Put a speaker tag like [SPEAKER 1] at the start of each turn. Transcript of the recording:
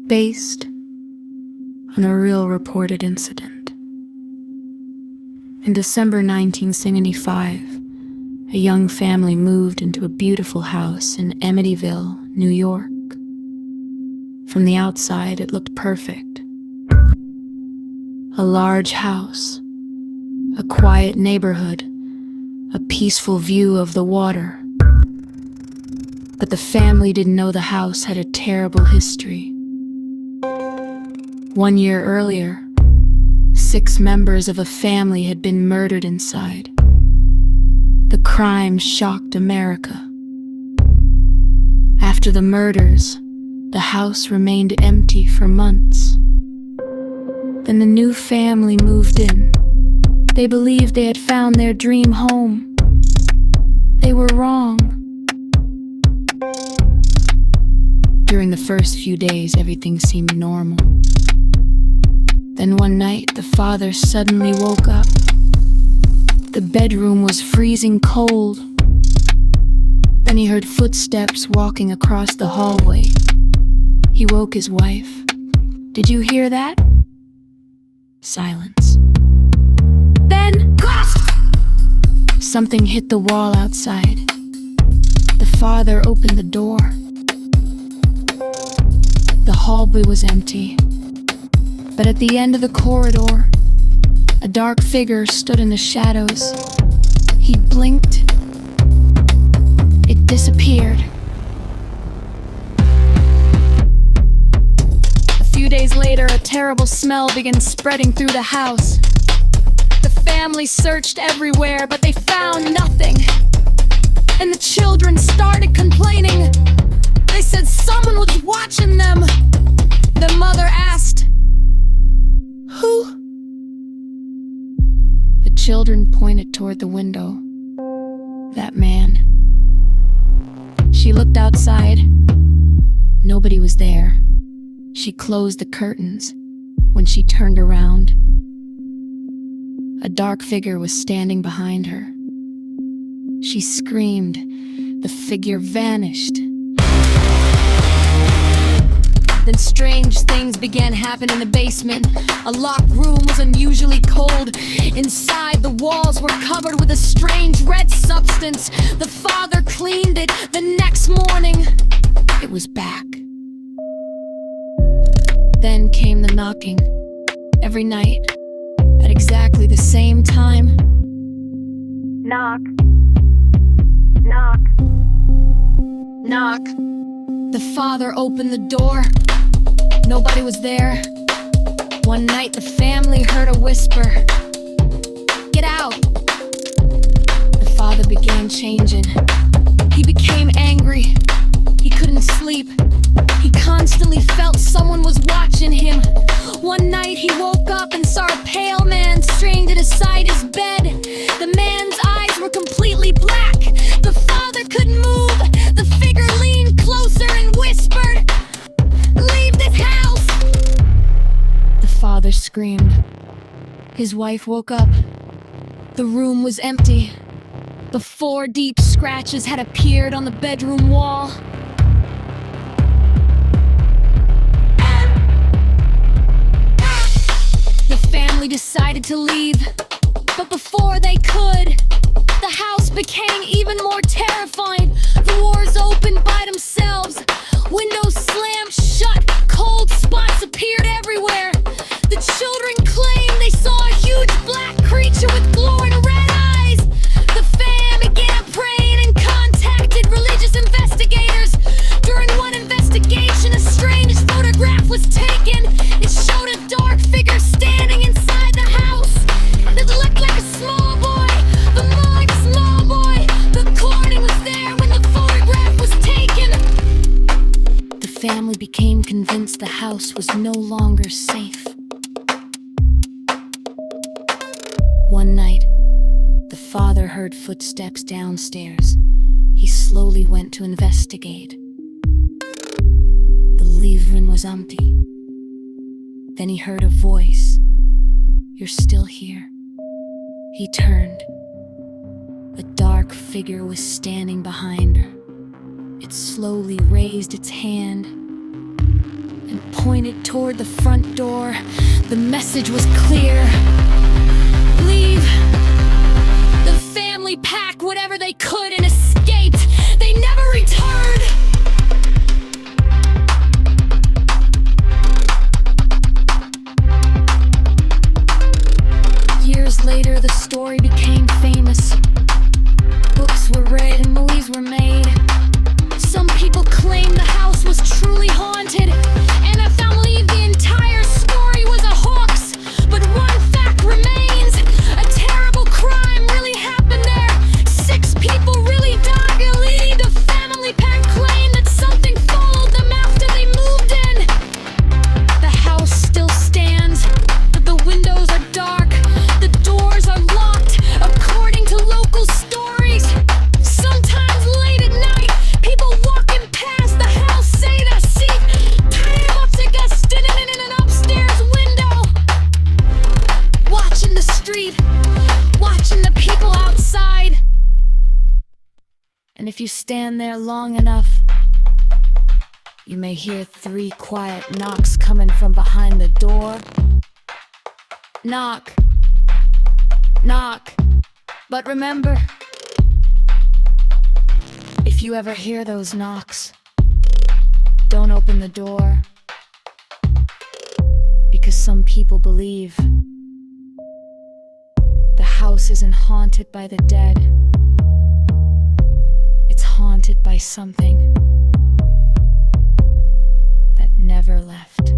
[SPEAKER 1] based on a real reported incident. In December 1975, a young family moved into a beautiful house in Amityville, New York. From the outside, it looked perfect. A large house, a quiet neighborhood, a peaceful view of the water. But the family didn't know the house had a terrible history. 1 year earlier, 6 members of a family had been murdered inside. The crime shocked America. After the murders, the house remained empty for months. Then the new family moved in. They believed they had found their dream home. They were wrong. During the first few days, everything seemed normal. Then one night, the father suddenly woke up. The bedroom was freezing cold. Then he heard footsteps walking across the hallway. He woke his wife. "Did you hear that?" Silence. Then, something hit the wall outside. The father opened the door. The hallway was empty. But at the end of the corridor, a dark figure stood in the shadows. He blinked. It disappeared. A few days later, a terrible smell began spreading through the house. The family searched everywhere, but they found nothing. And the children started complaining. They said someone was watching them. The mother asked, "Who?" The children pointed toward the window. That man. She looked outside. Nobody was there. She closed the curtains. When she turned around, a dark figure was standing behind her. She screamed. The figure vanished. Then strange things began happening in the basement. A locked room was unusually cold. Inside, the walls were covered with a strange red substance. The father cleaned it. The next morning, it was back. Then came the knocking. Every night, at exactly the same time. Knock. Knock. Knock. The father opened the door. Nobody was there. One night, the family heard a whisper. "Get out." The father began changing. He became angry. He couldn't sleep. He constantly felt someone was watching him. One night, he woke up and saw a pale man stranded beside his bed. The man's eyes were completely black. The father couldn't move. The figure leaned closer and whispered, "Leave this house!" The father screamed. His wife woke up. The room was empty. The 4 deep scratches had appeared on the bedroom wall. The family decided to leave, but before they could, the house became even more terrifying. The doors opened by themselves. Windows slammed shut. Cold spots appeared everywhere. The children claimed they saw a huge black creature with glowing red eyes. The fam began praying and contacted religious investigators. During one investigation, a strange photograph was taken. It showed a dark figure standing inside the house. It looked like a small boy, but more like a small boy. The corning was there when the photograph was taken. The family became convinced the house was no longer safe. One night, the father heard footsteps downstairs. He slowly went to investigate. The living room was empty. Then he heard a voice. "You're still here." He turned. A dark figure was standing behind her. It slowly raised its hand and pointed toward the front door. The message was clear. Leave. The family packed whatever they could and escaped. They never returned. Years later, the story became famous. Books were read and movies were made. Some people claim the house was truly haunted, and the family, the entire story was a hoax. But one fact remains: a terrible crime really happened there. 6 people really died. The family pack claimed that something followed them after they moved in. The house still stands, but the windows are dark. The doors are locked, according to local stories. Sometimes late at night, people walking past the house say they see a standing in an upstairs window, watching the street, watching the people outside. And if you stand there long enough, you may hear 3 quiet knocks coming from behind the door. Knock. Knock. But remember, if you ever hear those knocks, don't open the door, because some people believe the house isn't haunted by the dead. It's haunted by something that never left.